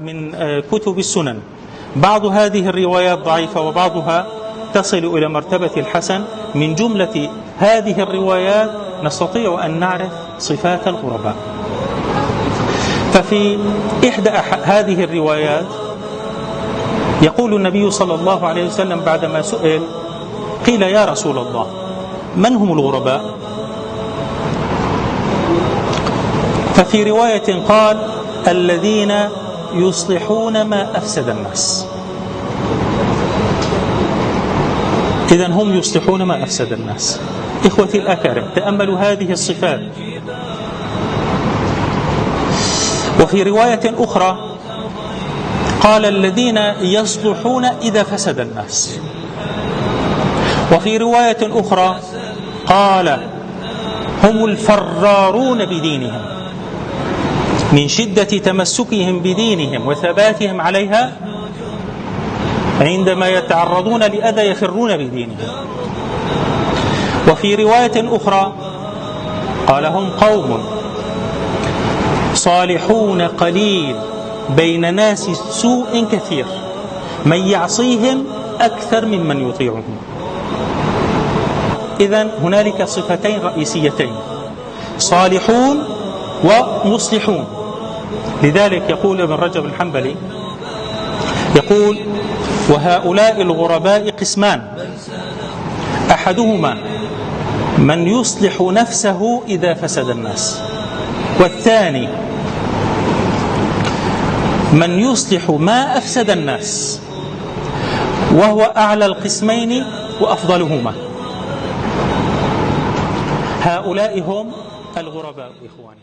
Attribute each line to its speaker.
Speaker 1: من كتب السنن بعض هذه الروايات ضعيفة وبعضها تصل إلى مرتبة الحسن. من جملة هذه الروايات نستطيع أن نعرف صفات الغرباء. ففي إحدى هذه الروايات يقول النبي صلى الله عليه وسلم بعدما سئل قيل يا رسول الله من هم الغرباء؟ ففي رواية قال الذين يصلحون ما أفسد الناس. إذن هم يصلحون ما أفسد الناس. إخوتي الأكارم، تأملوا هذه الصفات. وفي رواية أخرى قال الذين يصلحون إذا فسد الناس. وفي رواية أخرى قال هم الفرارون بدينهم، من شدة تمسكهم بدينهم وثباتهم عليها عندما يتعرضون لأذى يفرون بدينهم. وفي رواية أخرى قال هم قوم صالحون قليل بين ناس سوء كثير، من يعصيهم أكثر ممن يطيعهم. إذن هنالك صفتين رئيسيتين، صالحون ومصلحون. لذلك يقول ابن رجب الحنبلي يقول وهؤلاء الغرباء قسمان، أحدهما من يصلح نفسه إذا فسد الناس، والثاني من يصلح ما أفسد الناس، وهو أعلى القسمين وأفضلهما. هؤلاء هم الغرباء إخواني.